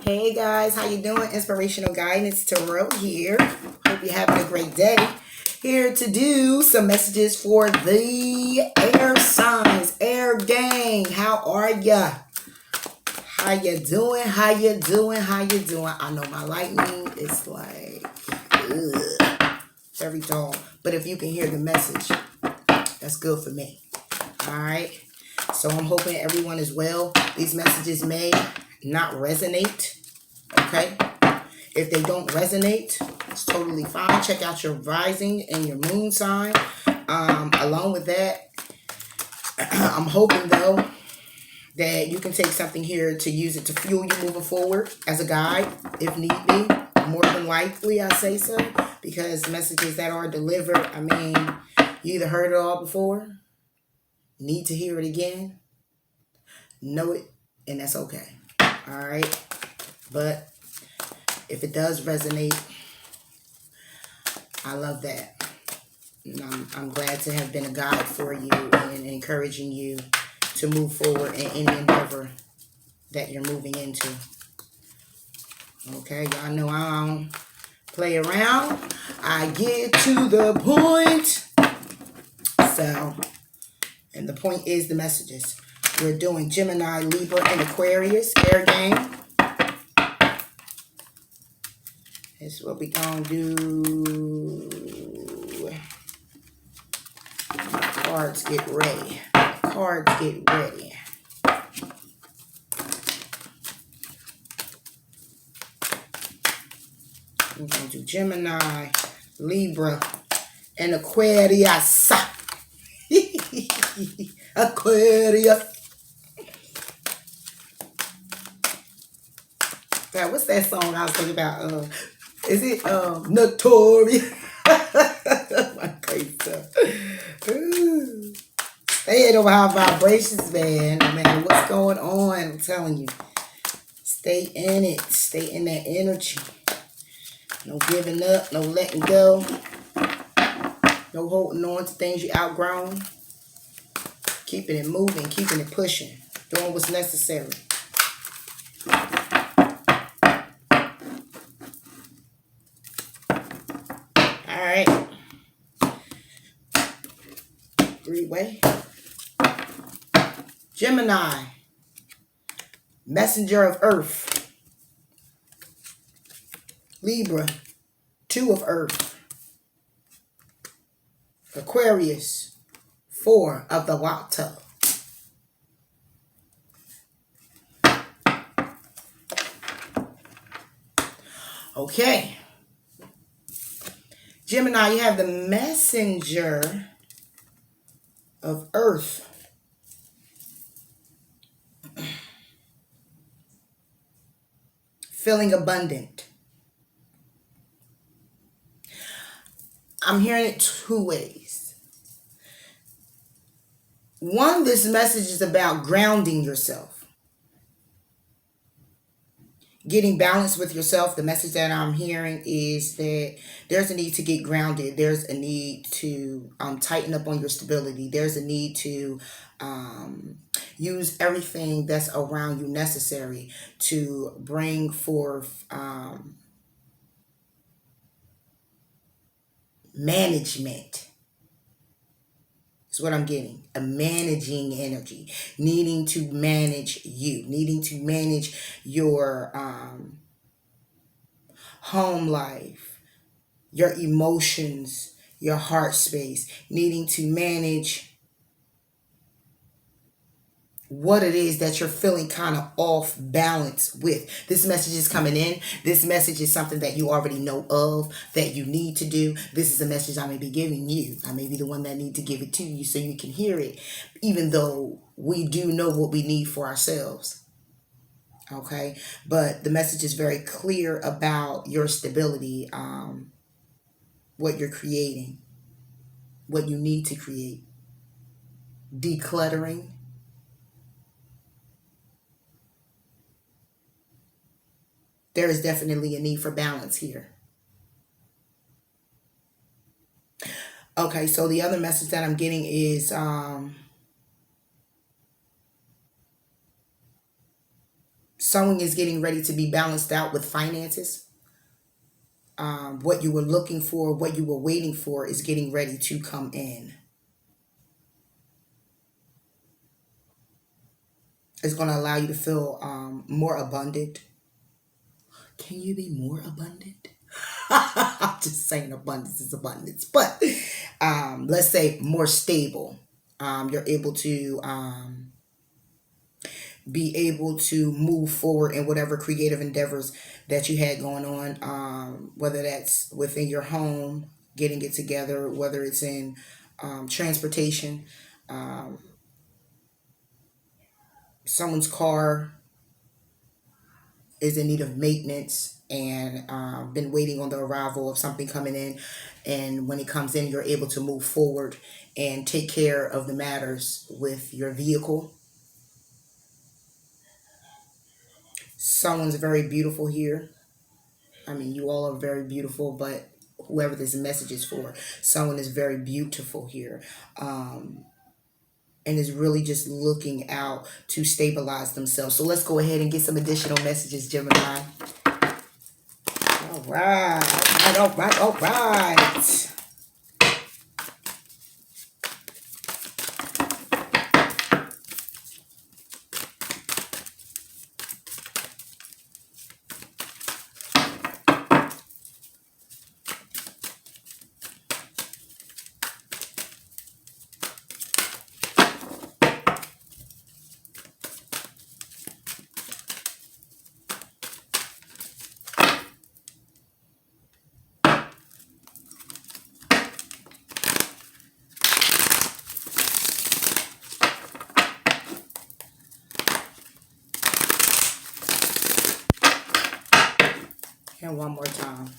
Hey guys, how you doing? Inspirational Guidance Tarot here. Hope you're having a great day. Here to do some messages for the air signs, air gang. How are ya? How you doing? How you doing? How you doing? I know my lightning is like very dull, but if you can hear the message, that's good for me. All right. So I'm hoping everyone is well. These messages may not resonate. Okay. If they don't resonate, it's totally fine. Check out your rising and your moon sign. Along with that, I'm hoping though that you can take something here to use it to fuel you moving forward as a guide, if need be. More than likely, I say so, because messages that are delivered, I mean, you either heard it all before, need to hear it again, know it, and that's okay. All right. But if it does resonate, I love that. And I'm glad to have been a guide for you and encouraging you to move forward in any endeavor that you're moving into. Okay, y'all know I don't play around. I get to the point. So, and the point is the messages. We're doing Gemini, Libra, and Aquarius, air game. This is what we gonna do. Cards get ready. Cards get ready. We're going to do Gemini, Libra, and Aquarius. Aquarius. God, what's that song I was thinking about? Is it Notorious? My crazy stuff. Stay in high vibrations, man. Man, what's going on? I'm telling you. Stay in it. Stay in that energy. No giving up. No letting go. No holding on to things you outgrown. Keeping it moving. Keeping it pushing. Doing what's necessary. Alright. Three-way. Gemini. Messenger of Earth. Libra. Two of Earth. Aquarius. Four of the water. Okay. Gemini, you have the messenger of Earth. Feeling abundant. I'm hearing it two ways. One, this message is about grounding yourself. Getting balanced with yourself. The message that I'm hearing is that there's a need to get grounded. There's a need to tighten up on your stability. There's a need to use everything that's around you necessary to bring forth management. Is what I'm getting. A managing energy. Needing to manage you. Needing to manage your home life. Your emotions. Your heart space. Needing to manage what it is that you're feeling kind of off balance with. This message is coming in. This message is something that you already know of, that you need to do. This is a message I may be giving you. I may be the one that need to give it to you so you can hear it, even though we do know what we need for ourselves. Okay? But the message is very clear about your stability, what you're creating, what you need to create, decluttering. There is definitely a need for balance here. Okay, so the other message that I'm getting is Someone is getting ready to be balanced out with finances. What you were looking for, what you were waiting for is getting ready to come in. It's going to allow you to feel more abundant. Can you be more abundant? I'm just saying abundance is abundance. But let's say more stable. You're able to be able to move forward in whatever creative endeavors that you had going on, whether that's within your home, getting it together, whether it's in transportation, um, someone's car is in need of maintenance and been waiting on the arrival of something coming in. And when it comes in, you're able to move forward and take care of the matters with your vehicle. Someone's very beautiful here. I mean, you all are very beautiful, but whoever this message is for, someone is very beautiful here. And is really just looking out to stabilize themselves. So let's go ahead and get some additional messages, Gemini. All right, all right, all right. And one more time.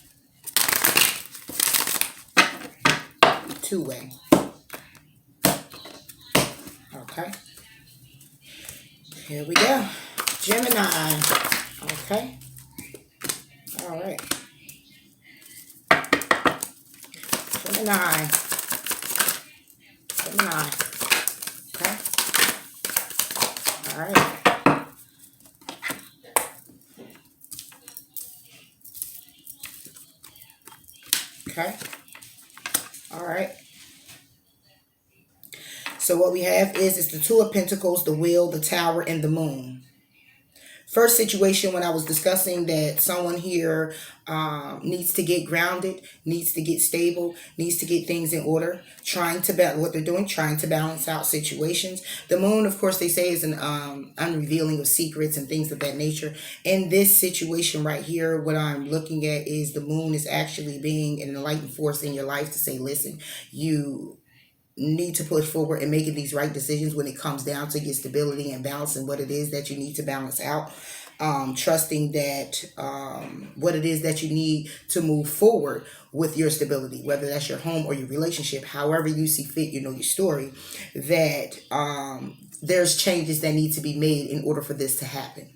Two-way. Okay. Here we go. Gemini. Okay. All right. Gemini. Gemini. Okay. All right. Okay. All right. So what we have is the Two of Pentacles, the Wheel, the Tower, and the Moon. First situation when I was discussing that someone here needs to get grounded, needs to get stable, needs to get things in order, trying to what they're doing, trying to balance out situations. The moon, of course, they say is an unrevealing of secrets and things of that nature. In this situation right here, what I'm looking at is the moon is actually being an enlightened force in your life to say, listen, you need to push forward and making these right decisions when it comes down to your stability and balance and what it is that you need to balance out. Trusting that what it is that you need to move forward with your stability, whether that's your home or your relationship, however you see fit, you know your story, that there's changes that need to be made in order for this to happen.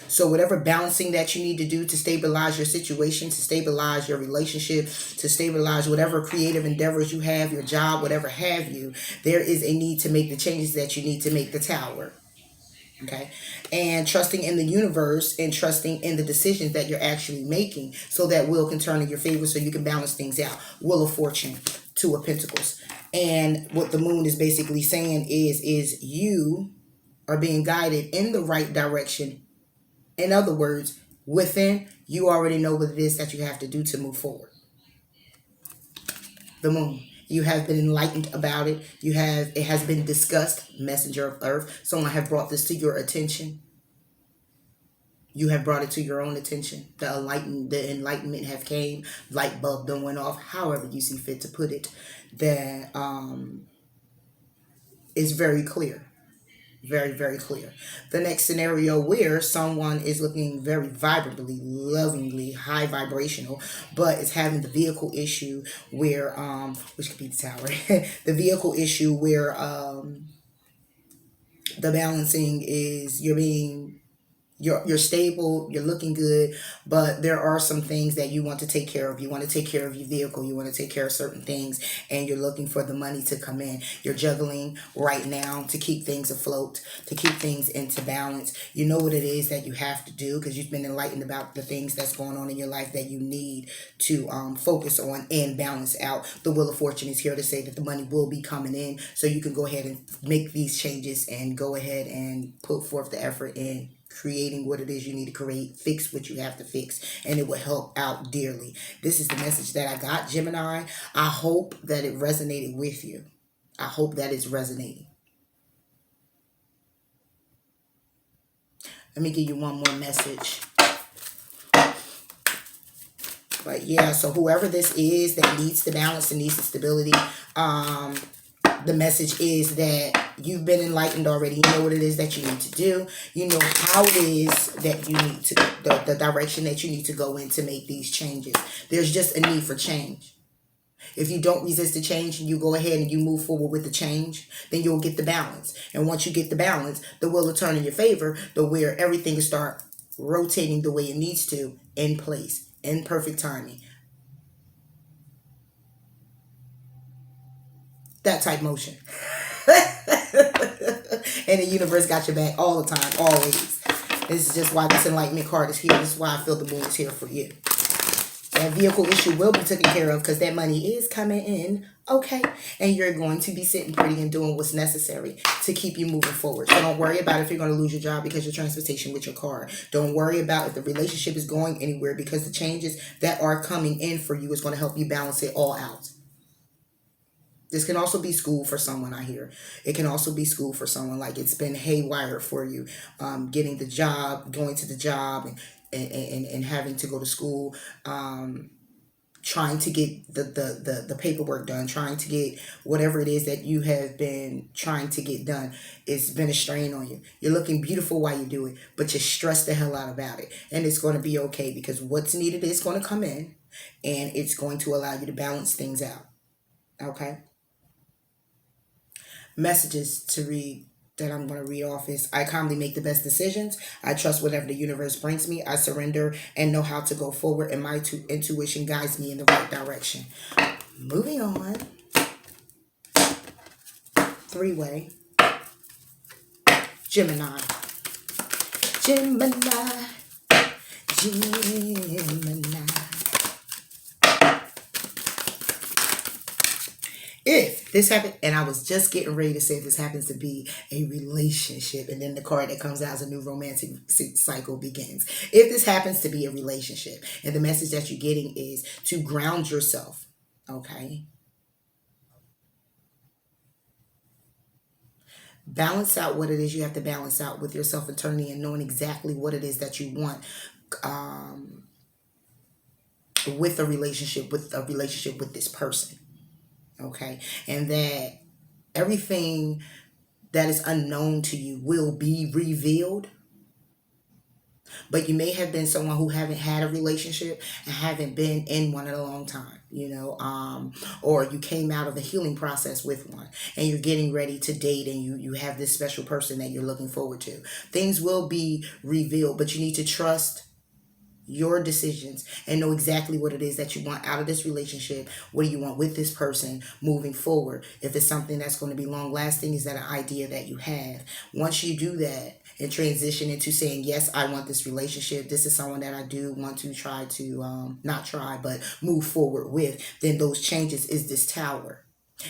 So whatever balancing that you need to do to stabilize your situation, to stabilize your relationship, to stabilize whatever creative endeavors you have, your job, whatever have you, there is a need to make the changes that you need to make the tower. Okay. And trusting in the universe and trusting in the decisions that you're actually making so that will can turn in your favor so you can balance things out. Wheel of Fortune, Two of Pentacles. And what the moon is basically saying is you are being guided in the right direction. In other words, within, you already know what it is that you have to do to move forward. The moon. You have been enlightened about it. It has been discussed. Messenger of Earth. Someone have brought this to your attention. You have brought it to your own attention. The enlightenment have came. Light bulb done went off. However you see fit to put it. That is very clear. Very, very clear. The next scenario where someone is looking very vibrantly, lovingly, high vibrational, but is having the vehicle issue where, which could be the tower, the vehicle issue where the balancing is you're being You're stable, you're looking good, but there are some things that you want to take care of. You want to take care of your vehicle, you want to take care of certain things, and you're looking for the money to come in. You're juggling right now to keep things afloat, to keep things into balance. You know what it is that you have to do because you've been enlightened about the things that's going on in your life that you need to focus on and balance out. The Wheel of Fortune is here to say that the money will be coming in, so you can go ahead and make these changes and go ahead and put forth the effort in creating what it is you need to create, fix what you have to fix, and it will help out dearly. This is the message that I got, Gemini. I hope that it resonated with you. I hope that it's resonating. Let me give you one more message. But yeah, so whoever this is that needs the balance and needs the stability, the message is that you've been enlightened already. You know what it is that you need to do. You know how it is that you need to, the direction that you need to go in to make these changes. There's just a need for change. If you don't resist the change and you go ahead and you move forward with the change, then you'll get the balance. And once you get the balance, the wheel will turn in your favor, to where everything will start rotating the way it needs to, in place, in perfect timing. That type motion. And the universe got your back all the time, always. This is just why this enlightenment card is here. This is why I feel the moon is here for you. That vehicle issue will be taken care of because that money is coming in, okay? And you're going to be sitting pretty and doing what's necessary to keep you moving forward. So don't worry about if you're going to lose your job because your transportation with your car. Don't worry about if the relationship is going anywhere, because the changes that are coming in for you is going to help you balance it all out. This can also be school for someone, I hear. It can also be school for someone, like it's been haywire for you, getting the job, going to the job, and having to go to school, trying to get the paperwork done, trying to get whatever it is that you have been trying to get done. It's been a strain on you. You're looking beautiful while you do it, but you're stressed the hell out about it. And it's going to be okay, because what's needed is going to come in, and it's going to allow you to balance things out. Okay? Messages to read that I'm going to read off is: I calmly make the best decisions. I trust whatever the universe brings me. I surrender and know how to go forward, and my intuition guides me in the right direction. Moving on. Three-way. Gemini. Gemini. Gemini. If this happened, and I was just getting ready to say, if this happens to be a relationship, and then the card that comes out as a new romantic cycle begins. If this happens to be a relationship, and the message that you're getting is to ground yourself, okay? Balance out what it is you have to balance out with your self-eternity, and knowing exactly what it is that you want, with a relationship with this person. Okay, and that everything that is unknown to you will be revealed. But you may have been someone who haven't had a relationship and haven't been in one in a long time, or you came out of a healing process with one, and you're getting ready to date, and you have this special person that you're looking forward to. Things will be revealed, but you need to trust your decisions and know exactly what it is that you want out of this relationship. What do you want with this person moving forward? If it's something that's going to be long lasting, is that an idea that you have? Once you do that and transition into saying, yes, I want this relationship, this is someone that I do want to try to not try but move forward with, then those changes is this Tower.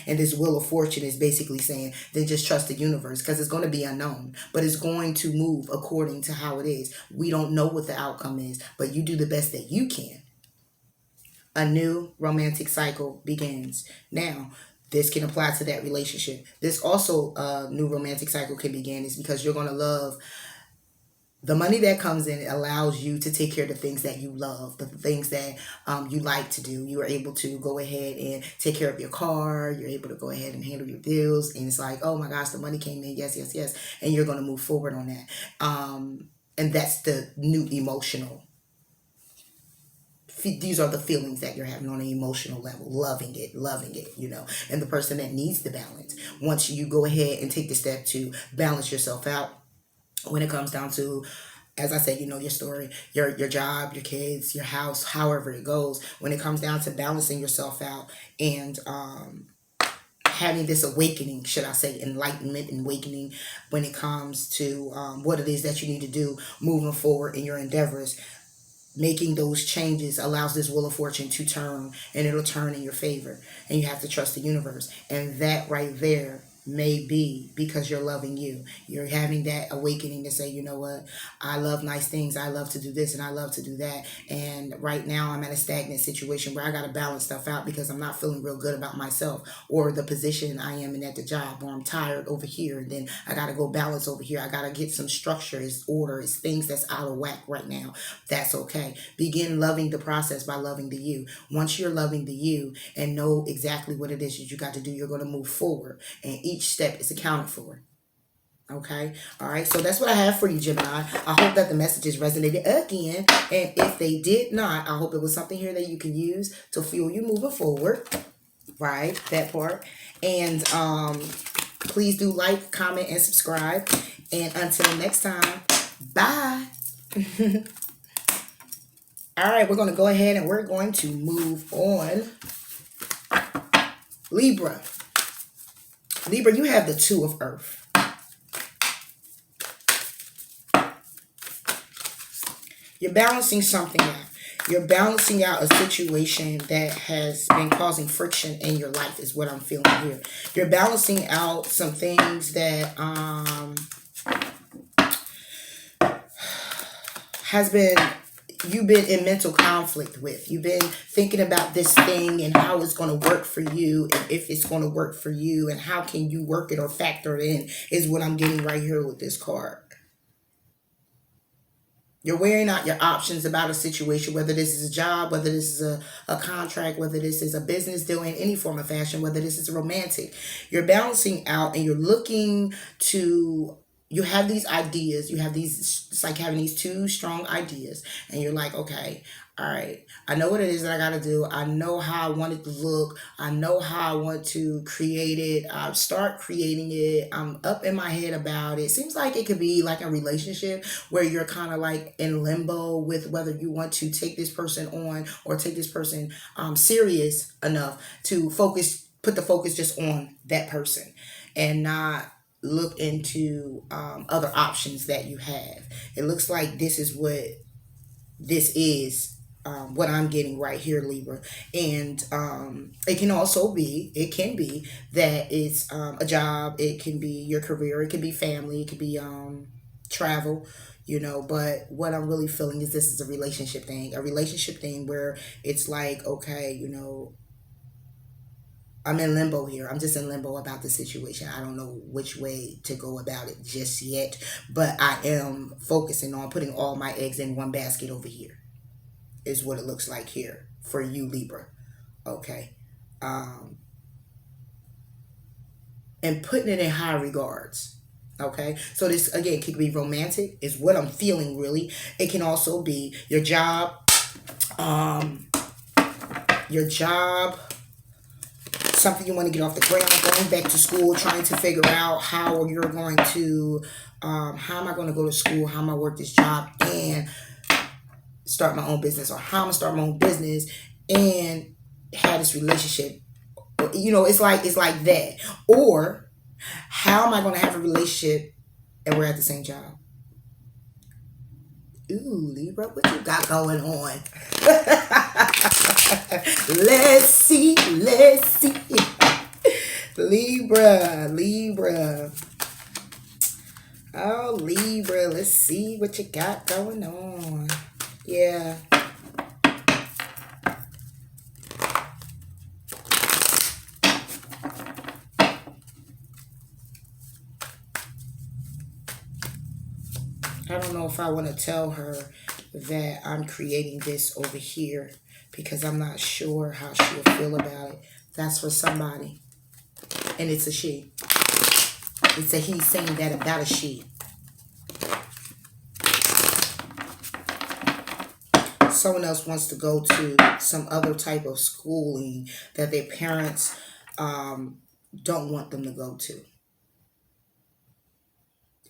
And this Wheel of Fortune is basically saying, then just trust the universe, because it's going to be unknown, but it's going to move according to how it is. We don't know what the outcome is, but you do the best that you can. A new romantic cycle begins. Now, this can apply to that relationship. This also, new romantic cycle can begin, is because you're going to love. The money that comes in allows you to take care of the things that you love, the things that you like to do. You are able to go ahead and take care of your car. You're able to go ahead and handle your bills. And it's like, oh my gosh, the money came in. Yes, yes, yes. And you're going to move forward on that. And that's the new emotional. These are the feelings that you're having on an emotional level. Loving it, And the person that needs the balance. Once you go ahead and take the step to balance yourself out, when it comes down to As I said, you know your story, your job, your kids, your house, however it goes. When it comes down to balancing yourself out and having this awakening, should I say, enlightenment and awakening when it comes to what it is that you need to do moving forward in your endeavors. Making those changes allows this wheel of fortune to turn, and it'll turn in your favor. And you have to trust the universe. And that right there may be because you're loving you. You're having that awakening to say, you know what, I love nice things. I love to do this and I love to do that. And right now I'm at a stagnant situation where I got to balance stuff out because I'm not feeling real good about myself or the position I am in at the job, or I'm tired over here and then I got to go balance over here. I got to get some structure, it's order, it's things that's out of whack right now. That's okay. Begin loving the process by loving the you. Once you're loving the you and know exactly what it is that you got to do, you're going to move forward, and each step is accounted for. Okay. All right. So that's what I have for you, Gemini. I hope that the messages resonated again. And if they did not, I hope it was something here that you can use to fuel you moving forward. Right. That part. And please do like, comment, and subscribe. And until next time, bye. All right. We're going to go ahead and we're going to move on. Libra. Libra, you have the Two of Earth. You're balancing something out. You're balancing out a situation that has been causing friction in your life is what I'm feeling here. You're balancing out some things that you've been in mental conflict with. You've been thinking about this thing and how it's going to work for you, and if it's going to work for you, and how can you work it or factor it in is what I'm getting right here with this card. You're weighing out your options about a situation, whether this is a job, whether this is a contract, whether this is a business deal in any form of fashion, whether this is romantic. You're balancing out and you're looking to, you have these ideas, you have these, it's like having these two strong ideas, and you're like, okay, all right, I know what it is that I got to do. I know how I want it to look. I know how I want to create it. I start creating it. I'm up in my head about it. Seems like it could be like a relationship where you're kind of like in limbo with whether you want to take this person on or take this person serious enough to put the focus just on that person and not look into other options that you have. It looks like this is what I'm getting right here, Libra. And it can be that it's a job, it can be your career, it can be family, it could be travel, but what I'm really feeling is this is a relationship thing where it's like, okay, I'm in limbo here. I'm just in limbo about the situation. I don't know which way to go about it just yet, but I am focusing on putting all my eggs in one basket over here is what it looks like here for you, Libra. Okay. And putting it in high regards. Okay. So this, again, could be romantic is what I'm feeling, really. It can also be your job, something you want to get off the ground, going back to school, trying to figure out how you're going to, how am I going to go to school? How am I work this job and start my own business, or how I'm gonna start my own business and have this relationship. It's like that. Or how am I gonna have a relationship and we're at the same job? Ooh, Libra, what you got going on? Let's see. Libra. Oh, Libra, let's see what you got going on. Yeah. I don't know if I want to tell her that I'm creating this over here because I'm not sure how she'll feel about it. That's for somebody. And it's a she. It's a he saying that about a she. Someone else wants to go to some other type of schooling that their parents don't want them to go to.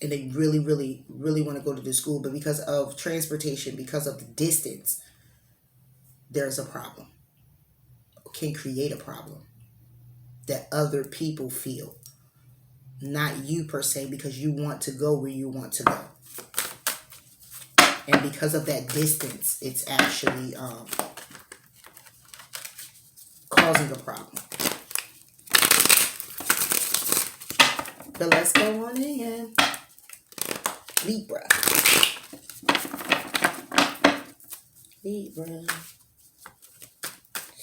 and they really, really, really want to go to the school, but because of transportation, because of the distance, there's a problem, can create a problem that other people feel, not you per se, because you want to go where you want to go. And because of that distance, it's actually causing a problem. But let's go on in. Libra. Libra.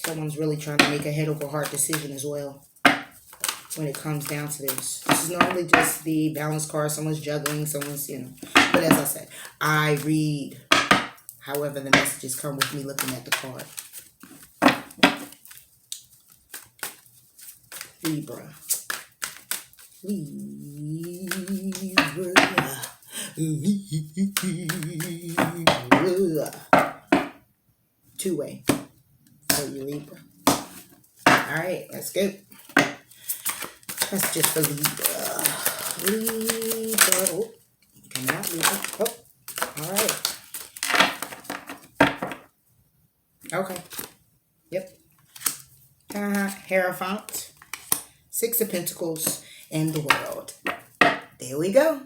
Someone's really trying to make a head over heart decision as well when it comes down to this. This is normally just the balance card. Someone's juggling, someone's, But as I said, I read however the messages come with me looking at the card. Libra. Libra. Two-way for you, Libra. Alright, let's go. That's just for Libra. Libra. Oh, come out, Libra. Oh, alright. Okay. Yep. Hierophant. Six of Pentacles and the World. There we go.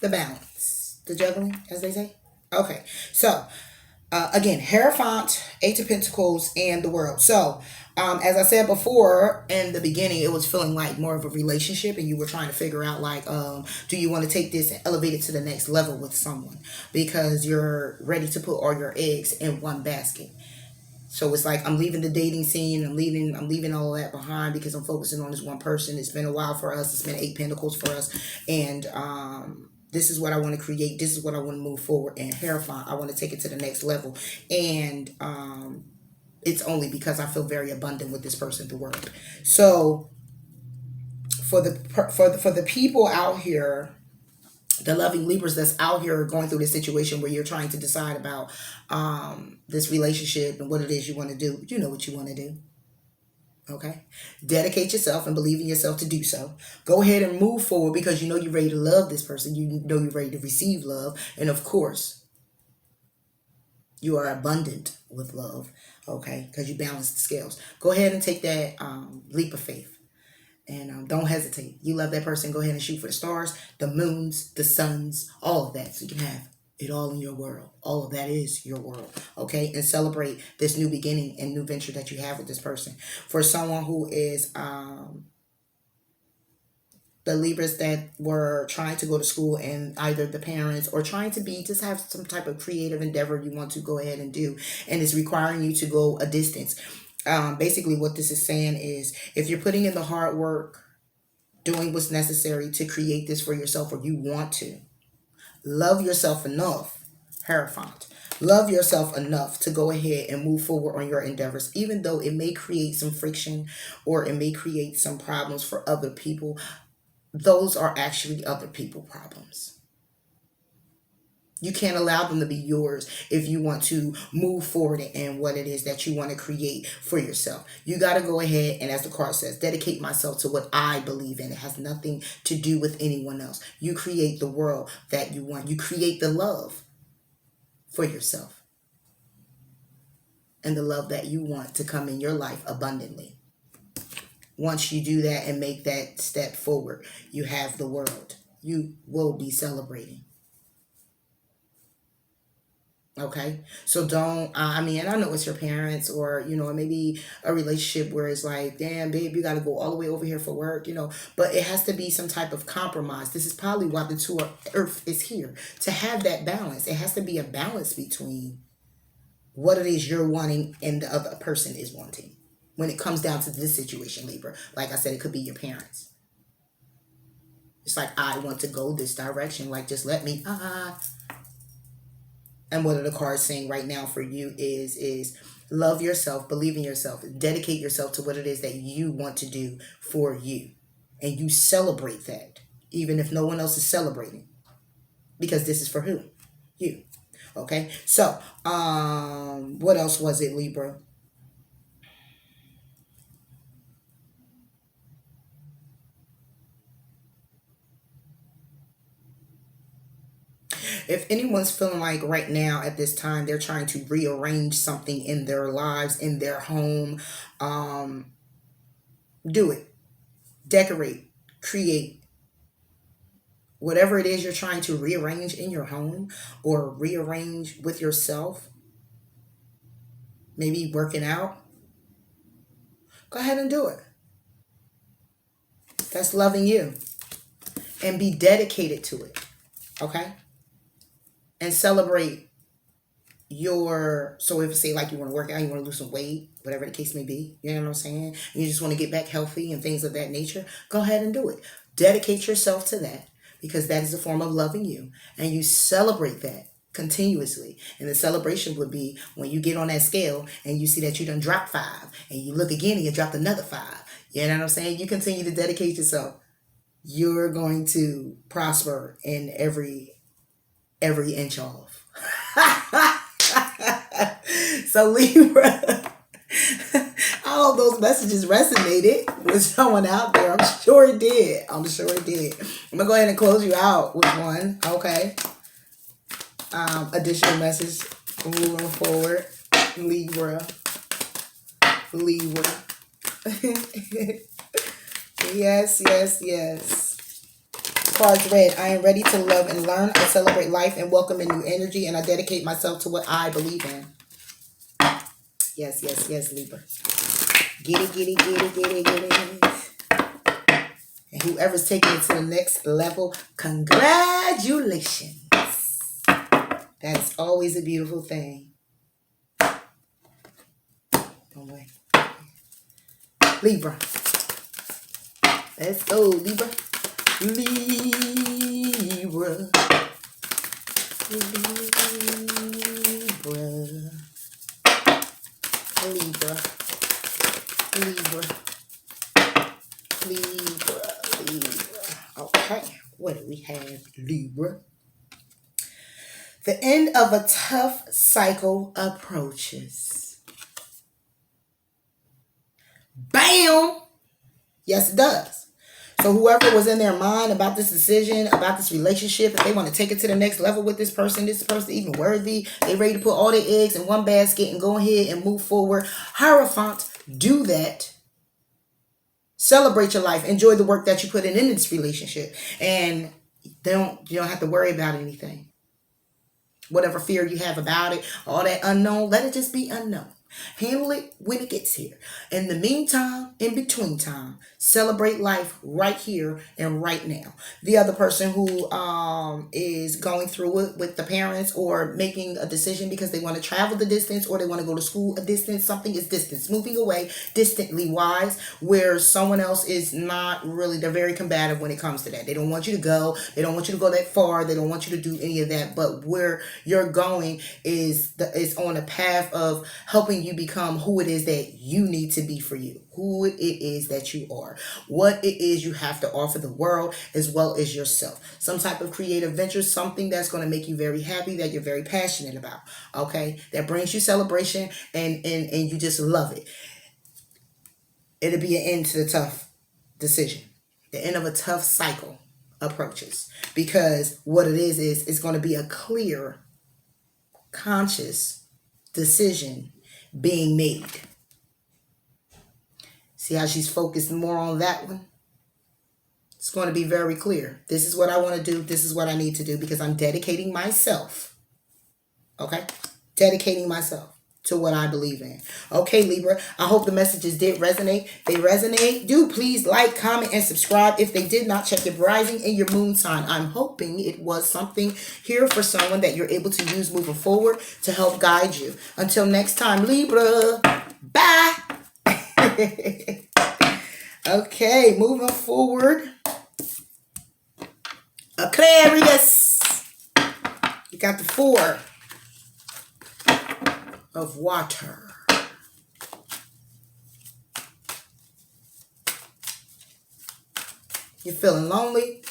The balance. The juggling, as they say. Okay. So, again, Hierophant, Eight of Pentacles, and the World. So, as I said before, in the beginning, it was feeling like more of a relationship, and you were trying to figure out, like, do you want to take this and elevate it to the next level with someone? Because you're ready to put all your eggs in one basket. So it's like, I'm leaving the dating scene, I'm leaving all of that behind because I'm focusing on this one person. It's been a while for us. It's been Eight Pentacles for us. And this is what I want to create. This is what I want to move forward. And Hierophant, I want to take it to the next level. And it's only because I feel very abundant with this person, the world. So for the people out here, the loving Libras that's out here going through this situation where you're trying to decide about this relationship and what it is you want to do, you know what you want to do. Okay? Dedicate yourself and believe in yourself to do so. Go ahead and move forward because you know you're ready to love this person. You know you're ready to receive love. And of course, you are abundant with love. Okay? Because you balance the scales. Go ahead and take that leap of faith. And don't hesitate. You love that person, go ahead and shoot for the stars, the moons, the suns, all of that. So you can have it all in your world. All of that is your world. Okay? And celebrate this new beginning and new venture that you have with this person. For someone who is the Libras that were trying to go to school, and either the parents or trying to just have some type of creative endeavor you want to go ahead and do, and it's requiring you to go a distance. Basically what this is saying is, if you're putting in the hard work, doing what's necessary to create this for yourself, or you want to, love yourself enough, Hierophant. Love yourself enough to go ahead and move forward on your endeavors, even though it may create some friction or it may create some problems for other people. Those are actually other people problems. You can't allow them to be yours if you want to move forward in what it is that you want to create for yourself. You got to go ahead and, as the card says, dedicate myself to what I believe in. It has nothing to do with anyone else. You create the world that you want. You create the love for yourself and the love that you want to come in your life abundantly. Once you do that and make that step forward, you have the world. You will be celebrating. Okay, so don't, and I know it's your parents, or, maybe a relationship where it's like, damn, babe, you got to go all the way over here for work, but it has to be some type of compromise. This is probably why the two of Earth is here, to have that balance. It has to be a balance between what it is you're wanting and the other person is wanting. When it comes down to this situation, Libra, like I said, it could be your parents. It's like, I want to go this direction, like, just let me, And what are the cards saying right now for you is love yourself, believe in yourself, dedicate yourself to what it is that you want to do for you. And you celebrate that, even if no one else is celebrating. Because this is for who? You. Okay? So, what else was it, Libra? If anyone's feeling like right now at this time they're trying to rearrange something in their lives, in their home, do it. Decorate, create, whatever it is you're trying to rearrange in your home or rearrange with yourself, maybe working out, go ahead and do it. That's loving you. And be dedicated to it. Okay? And celebrate your, so if say like you want to work out, you want to lose some weight, whatever the case may be, you know what I'm saying? You just want to get back healthy and things of that nature, go ahead and do it. Dedicate yourself to that because that is a form of loving you. And you celebrate that continuously. And the celebration would be when you get on that scale and you see that you done dropped 5 and you look again and you dropped another 5. You know what I'm saying? You continue to dedicate yourself. You're going to prosper in every inch of. So Libra, I hope those messages resonated with someone out there. I'm sure it did. I'm gonna go ahead and close you out with one. Okay. Additional message moving forward. Libra. Yes. Cards read. I am ready to love and learn. I celebrate life and welcome a new energy, and I dedicate myself to what I believe in. Yes, Libra. Get it. And whoever's taking it to the next level, congratulations. That's always a beautiful thing. Don't wait. Libra. Let's go, Libra. Libra. Okay, what do we have, Libra? The end of a tough cycle approaches. Bam! Yes, it does. So whoever was in their mind about this decision, about this relationship, if they want to take it to the next level with this person even worthy, they ready to put all their eggs in one basket and go ahead and move forward. Hierophant, do that. Celebrate your life. Enjoy the work that you put in this relationship. And you don't have to worry about anything. Whatever fear you have about it, all that unknown, let it just be unknown. Handle it when it gets here. In the meantime, in between time, celebrate life right here and right now. The other person who is going through it with the parents or making a decision because they want to travel the distance or they want to go to school a distance, something is distance, moving away distantly wise, where someone else is not really, they're very combative when it comes to that. They don't want you to go. They don't want you to go that far. They don't want you to do any of that. But where you're going is on a path of helping you become who it is that you need to be for you, who it is that you are, what it is you have to offer the world as well as yourself. Some type of creative venture, something that's going to make you very happy, that you're very passionate about, okay? That brings you celebration and you just love it. It'll be an end to the tough decision. The end of a tough cycle approaches, because what it is it's going to be a clear, conscious decision being made. See how she's focused more on that one? It's going to be very clear. This is what I want to do. This is what I need to do because I'm dedicating myself. Okay? Dedicating myself to what I believe in. Okay, Libra. I hope the messages did resonate. If they resonate, do please like, comment, and subscribe. If they did not, check your rising and your moon sign. I'm hoping it was something here for someone that you're able to use moving forward to help guide you. Until next time, Libra. Bye. Okay, moving forward. Aquarius. You got the 4 of water. You're feeling lonely.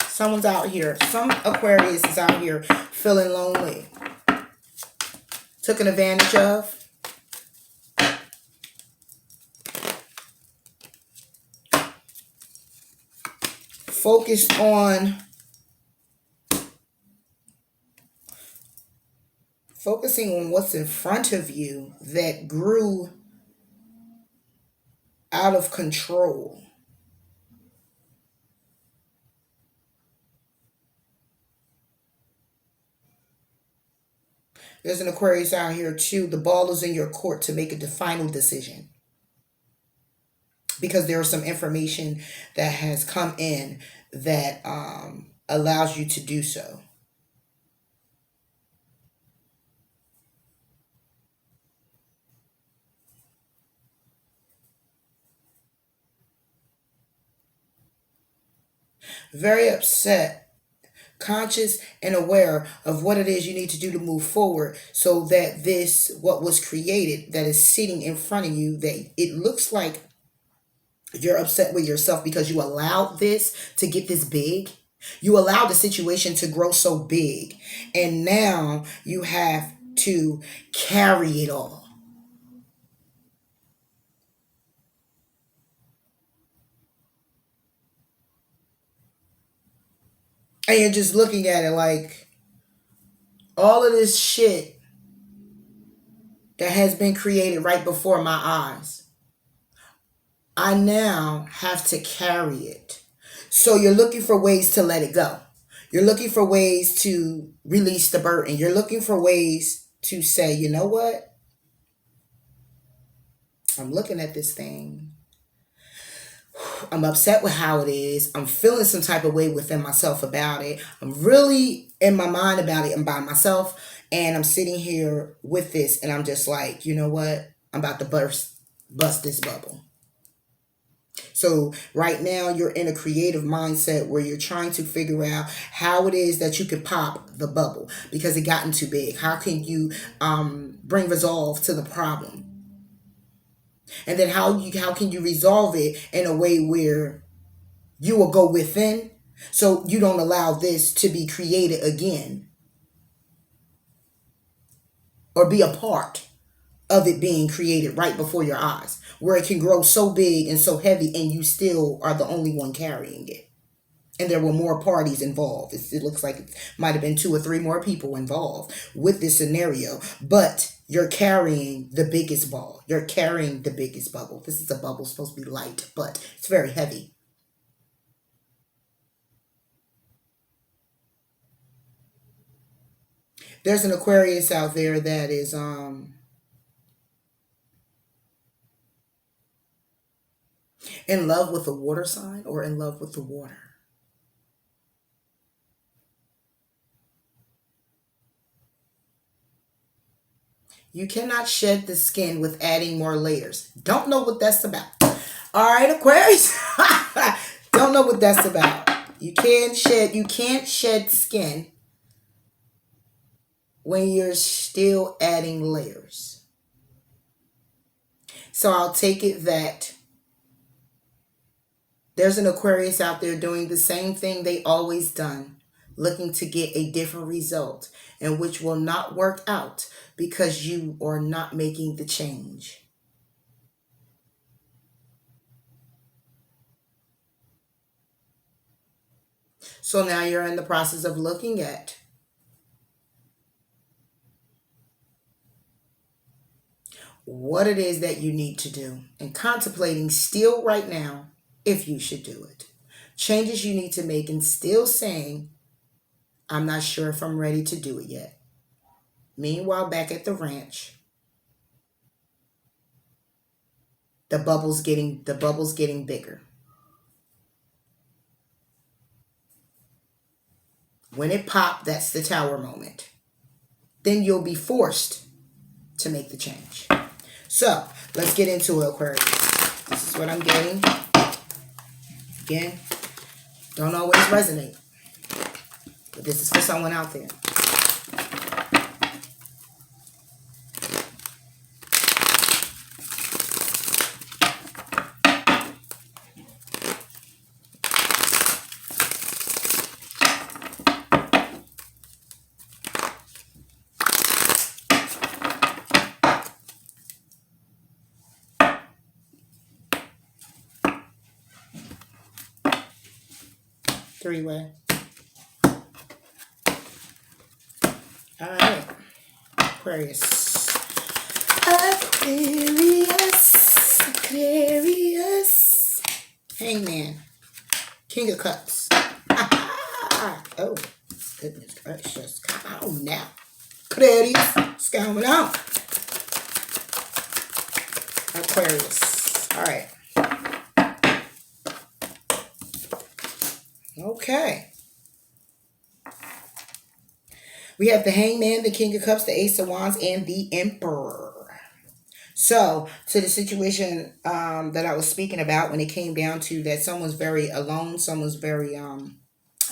Someone's out here. Some Aquarius is out here feeling lonely. Taken advantage of. Focused on Focusing on what's in front of you that grew out of control. There's an Aquarius out here too. The ball is in your court to make a final decision, because there is some information that has come in that allows you to do so. Very upset, conscious and aware of what it is you need to do to move forward, so that this, what was created, that is sitting in front of you, that it looks like you're upset with yourself because you allowed this to get this big. You allowed the situation to grow so big, and now you have to carry it all. And you're just looking at it like all of this shit that has been created right before my eyes, I now have to carry it. So you're looking for ways to let it go. You're looking for ways to release the burden. You're looking for ways to say, you know what? I'm looking at this thing. I'm upset with how it is. I'm feeling some type of way within myself about it. I'm really in my mind about it and by myself. And I'm sitting here with this, and I'm just like, you know what? I'm about to bust this bubble. So right now you're in a creative mindset where you're trying to figure out how it is that you can pop the bubble because it gotten too big. How can you bring resolve to the problem? And then how can you resolve it in a way where you will go within, so you don't allow this to be created again or be a part of it being created right before your eyes, where it can grow so big and so heavy and you still are the only one carrying it. And there were more parties involved. It looks like it might have been 2 or 3 more people involved with this scenario, but you're carrying the biggest ball. You're carrying the biggest bubble. This is a bubble supposed to be light, but it's very heavy. There's an Aquarius out there that is in love with a water sign or in love with the water. You cannot shed the skin with adding more layers. Don't know what that's about. All right, Aquarius. Don't know what that's about. You can't shed skin when you're still adding layers. So I'll take it that there's an Aquarius out there doing the same thing they always done, looking to get a different result, and which will not work out because you are not making the change. So now you're in the process of looking at what it is that you need to do and contemplating still right now if you should do it. Changes you need to make, and still saying, I'm not sure if I'm ready to do it yet. Meanwhile, back at the ranch, the bubble's getting bigger. When it popped, that's the tower moment. Then you'll be forced to make the change. So let's get into it, Aquarius. This is what I'm getting. Again, don't always resonate, but this is for someone out there. Three-way. All right. Aquarius. Aquarius. Aquarius. Hangman. King of Cups. Oh, goodness gracious. Come on now. Aquarius. What's going on? Aquarius. All right. Okay. We have the Hangman, the King of Cups, the Ace of Wands, and the Emperor. So, to the situation that I was speaking about when it came down to that someone's very alone, someone's very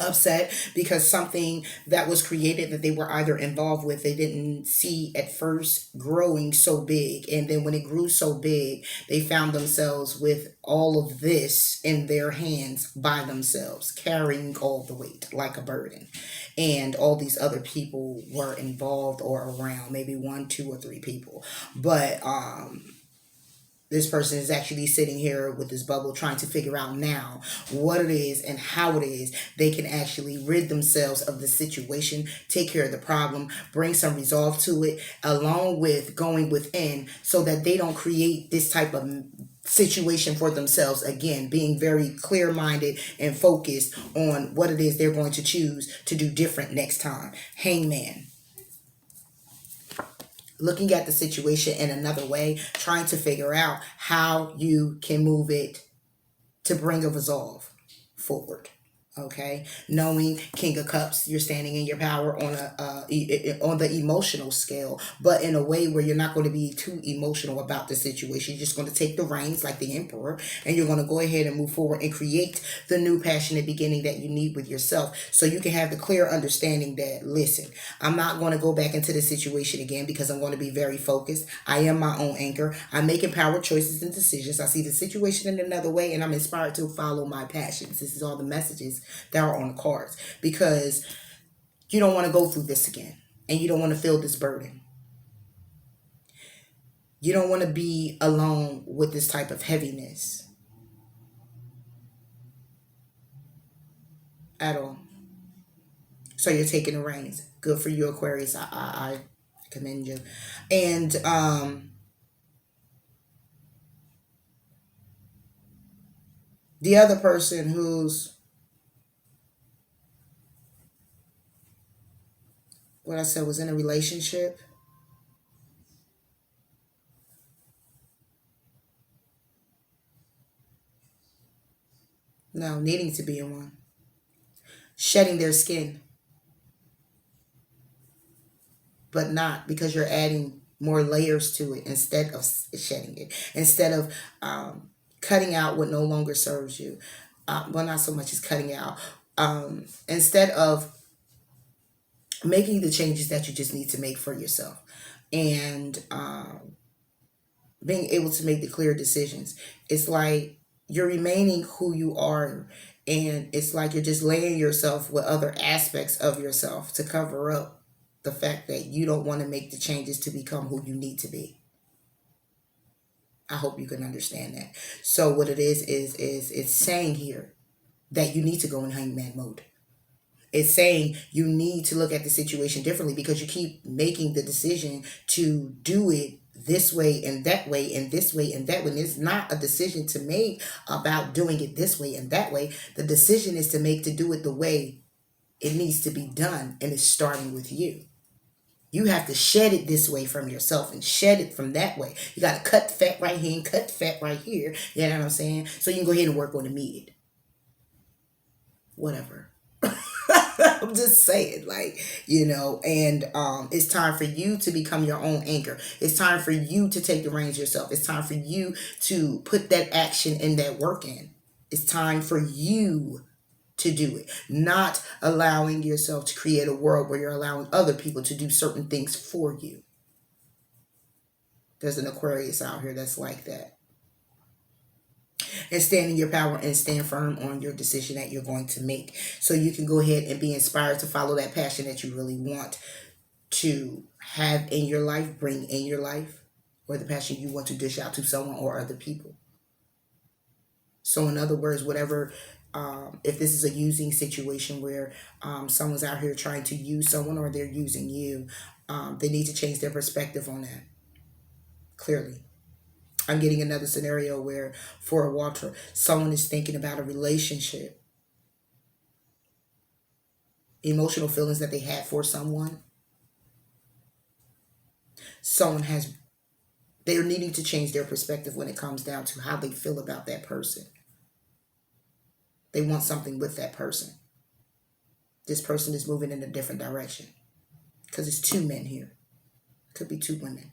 upset because something that was created that they were either involved with, they didn't see at first growing so big. And then when it grew so big, they found themselves with all of this in their hands by themselves, carrying all the weight like a burden. And all these other people were involved or around, maybe 1, 2, or 3 people. But this person is actually sitting here with this bubble trying to figure out now what it is and how it is they can actually rid themselves of the situation, take care of the problem, bring some resolve to it, along with going within so that they don't create this type of situation for themselves again, being very clear-minded and focused on what it is they're going to choose to do different next time. Hangman. Looking at the situation in another way, trying to figure out how you can move it to bring a resolve forward. Okay, knowing King of Cups, you're standing in your power on on the emotional scale, but in a way where you're not going to be too emotional about the situation. You're just going to take the reins like the Emperor, and you're going to go ahead and move forward and create the new passionate beginning that you need with yourself, so you can have the clear understanding that, listen, I'm not going to go back into the situation again because I'm going to be very focused. I am my own anchor. I'm making power choices and decisions. I see the situation in another way, and I'm inspired to follow my passions. This is all the messages that are on the cards, because you don't want to go through this again, and you don't want to feel this burden. You don't want to be alone with this type of heaviness at all. So you're taking the reins. Good for you, Aquarius. I commend you. And the other person who's, what I said, was in a relationship. No, needing to be in one. Shedding their skin. But not because you're adding more layers to it instead of shedding it. Instead of cutting out what no longer serves you. Well, not so much as cutting out. Instead of making the changes that you just need to make for yourself, and being able to make the clear decisions. It's like you're remaining who you are, and it's like you're just laying yourself with other aspects of yourself to cover up the fact that you don't want to make the changes to become who you need to be. I hope you can understand that. So what it is it's saying here that you need to go in hangman mode. It's saying you need to look at the situation differently because you keep making the decision to do it this way and that way and this way and that way. And it's not a decision to make about doing it this way and that way. The decision is to make to do it the way it needs to be done, and it's starting with you. You have to shed it this way from yourself and shed it from that way. You got to cut fat right here and cut fat right here. You know what I'm saying? So you can go ahead and work on the meat. Whatever. I'm just saying, like, and it's time for you to become your own anchor. It's time for you to take the reins yourself. It's time for you to put that action and that work in. It's time for you to do it, not allowing yourself to create a world where you're allowing other people to do certain things for you. There's an Aquarius out here that's like that. And stand in your power and stand firm on your decision that you're going to make, so you can go ahead and be inspired to follow that passion that you really want to have in your life, bring in your life, or the passion you want to dish out to someone or other people. So in other words, whatever if this is a using situation where someone's out here trying to use someone or they're using you, they need to change their perspective on that. Clearly. I'm getting another scenario where, for a water, someone is thinking about a relationship, emotional feelings that they had for someone. They're needing to change their perspective when it comes down to how they feel about that person. They want something with that person. This person is moving in a different direction because it's two men here. It could be two women.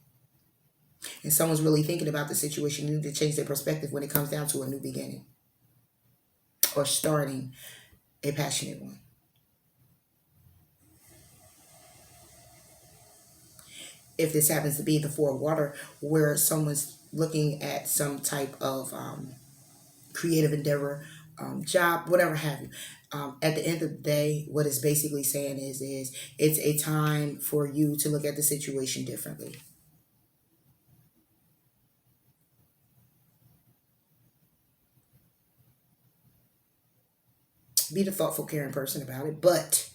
And someone's really thinking about the situation. You need to change their perspective when it comes down to a new beginning or starting a passionate one. If this happens to be the Four of Water, where someone's looking at some type of creative endeavor, job, whatever have you. At the end of the day, what it's basically saying is it's a time for you to look at the situation differently. Be the thoughtful, caring person about it, but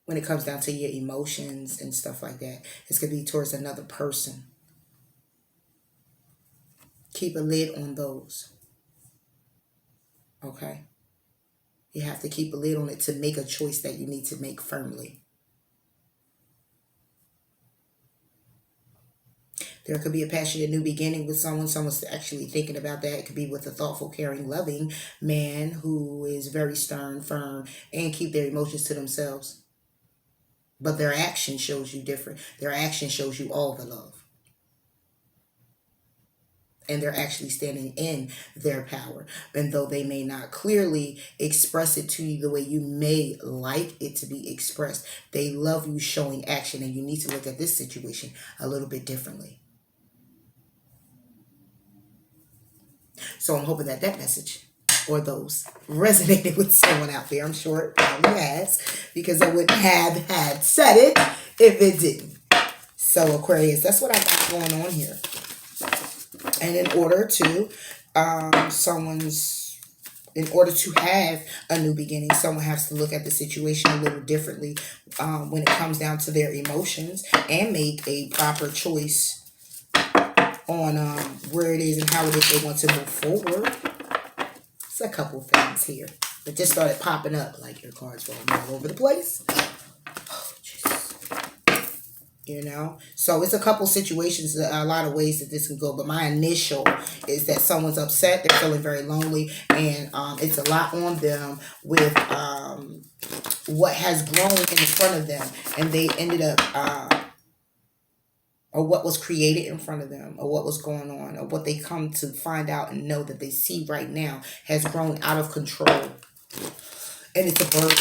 when it comes down to your emotions and stuff like that, it's going to be towards another person. Keep a lid on those. Okay? You have to keep a lid on it to make a choice that you need to make firmly. There could be a passionate new beginning with someone. Someone's actually thinking about that. It could be with a thoughtful, caring, loving man who is very stern, firm, and keep their emotions to themselves. But their action shows you different. Their action shows you all the love. And they're actually standing in their power. And though they may not clearly express it to you the way you may like it to be expressed, they love you showing action. And you need to look at this situation a little bit differently. So I'm hoping that message or those resonated with someone out there. I'm sure it probably has, because I wouldn't have had said it if it didn't. So Aquarius, that's what I got going on here. And in order to have a new beginning, someone has to look at the situation a little differently when it comes down to their emotions and make a proper choice on where it is and how it is they want to move forward. It's a couple things here that just started popping up, like your cards rolling all over the place. Oh, you know, so it's a couple situations, a lot of ways that this can go. But my initial is that someone's upset, they're feeling very lonely, and it's a lot on them with what has grown in front of them, and they ended up or what was created in front of them, or what was going on, or what they come to find out and know that they see right now has grown out of control. And it's a burden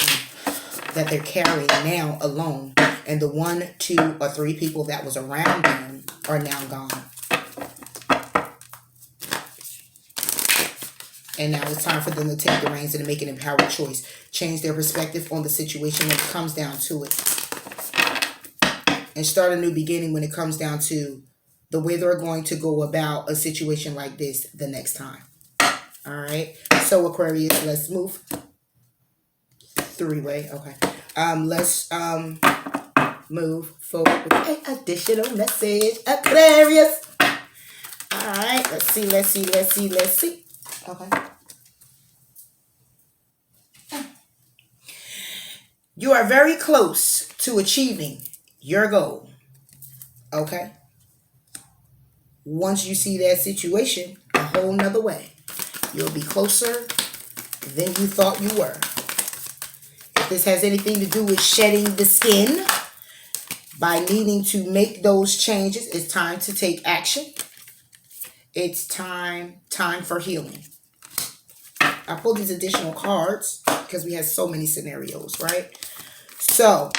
that they're carrying now alone. And the 1, 2, or 3 people that was around them are now gone. And now it's time for them to take the reins and make an empowered choice. Change their perspective on the situation when it comes down to it. And start a new beginning when it comes down to the way they're going to go about a situation like this the next time. All right. So Aquarius, let's move. 3-way. Okay. Let's move forward with an additional message. Aquarius. All right. Let's see. Okay. You are very close to achieving your goal. Okay? Once you see that situation a whole nother way, you'll be closer than you thought you were. If this has anything to do with shedding the skin, by needing to make those changes, it's time to take action. It's time for healing. I pulled these additional cards because we had so many scenarios, right? So,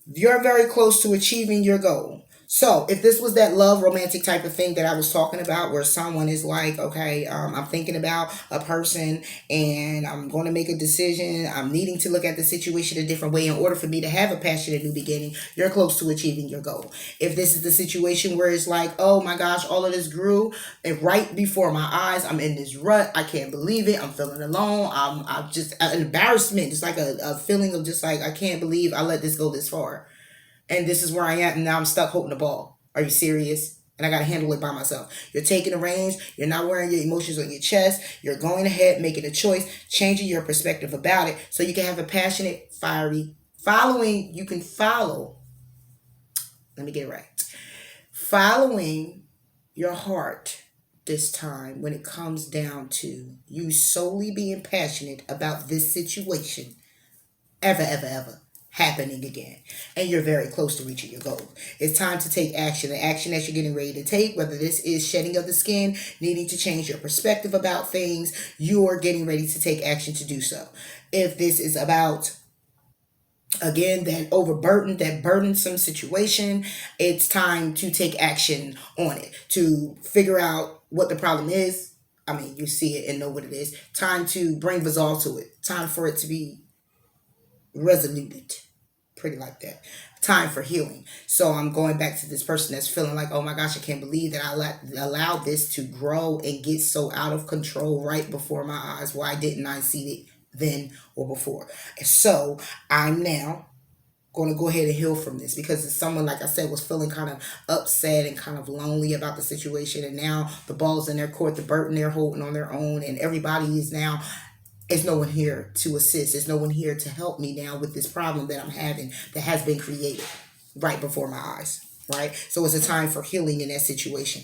you're very close to achieving your goal. So if this was that love romantic type of thing that I was talking about, where someone is like, okay, I'm thinking about a person and I'm going to make a decision, I'm needing to look at the situation a different way in order for me to have a passionate new beginning, you're close to achieving your goal. If this is the situation where it's like, oh my gosh, all of this grew and right before my eyes, I'm in this rut, I can't believe it, I'm feeling alone, I'm just an embarrassment, just like a feeling of just like, I can't believe I let this go this far. And this is where I am, and now I'm stuck holding the ball. Are you serious? And I got to handle it by myself. You're taking the reins. You're not wearing your emotions on your chest. You're going ahead, making a choice, changing your perspective about it so you can have a passionate, fiery following. You can follow. Let me get it right. Following your heart this time when it comes down to you solely being passionate about this situation. Ever happening again, and you're very close to reaching your goal. It's time to take action, the action that you're getting ready to take, whether this is shedding of the skin, needing to change your perspective about things, you're getting ready to take action to do so. If this is about, again, that overburdened, that burdensome situation, it's time to take action on it, to figure out what the problem is. I mean, you see it and know what it is. Time to bring resolve to it. Time for it to be resoluted, pretty like that. Time for healing. So I'm going back to this person that's feeling like, oh my gosh, I can't believe that I allowed this to grow and get so out of control right before my eyes. Why didn't I see it then or before? So I'm now going to go ahead and heal from this, because it's someone, like I said, was feeling kind of upset and kind of lonely about the situation, and now the ball's in their court, the burden they're holding on their own, and everybody is now, there's no one here to assist. There's no one here to help me now with this problem that I'm having that has been created right before my eyes, right? So it's a time for healing in that situation.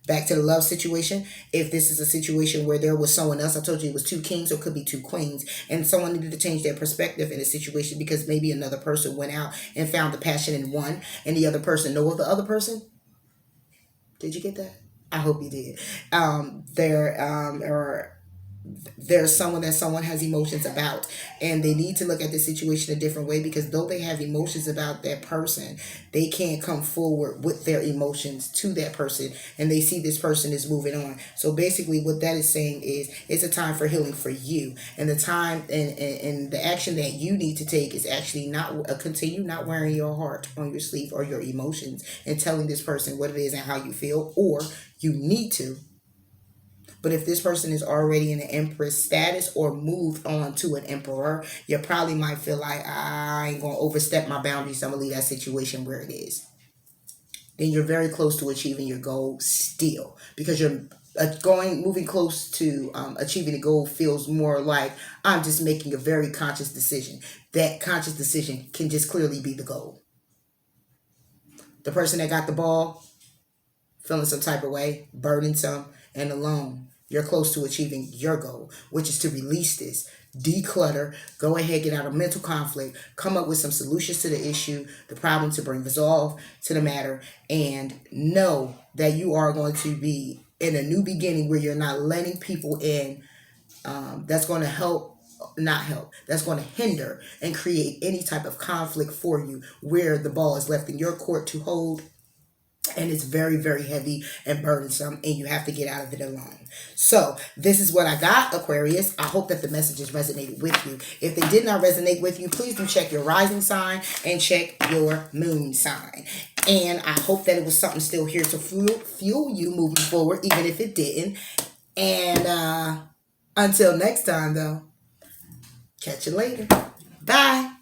Back to the love situation. If this is a situation where there was someone else, I told you it was two kings, or it could be two queens, and someone needed to change their perspective in a situation because maybe another person went out and found the passion in one, and the other person know of the other person. Did you get that? I hope you did. There's someone that someone has emotions about, and they need to look at the situation a different way, because though they have emotions about that person, they can't come forward with their emotions to that person, and they see this person is moving on. So basically what that is saying is it's a time for healing for you, and the time and the action that you need to take is actually not continue not wearing your heart on your sleeve or your emotions and telling this person what it is and how you feel, or you need to. But if this person is already in an empress status or moved on to an emperor, you probably might feel like, I ain't going to overstep my boundaries. I'm going to leave that situation where it is. Then you're very close to achieving your goal still, because you're moving close to achieving the goal feels more like I'm just making a very conscious decision. That conscious decision can just clearly be the goal. The person that got the ball feeling some type of way, burdensome and alone, you're close to achieving your goal, which is to release this, declutter, go ahead, get out of mental conflict, come up with some solutions to the issue, the problem, to bring resolve to the matter, and know that you are going to be in a new beginning where you're not letting people in that's going to that's going to hinder and create any type of conflict for you, where the ball is left in your court to hold, and it's very, very heavy and burdensome, and you have to get out of it alone. So this is what I got, Aquarius. I hope that the messages resonated with you. If they did not resonate with you, please do check your rising sign and check your moon sign. And I hope that it was something still here to fuel you moving forward, even if it didn't. And until next time, though, catch you later. Bye.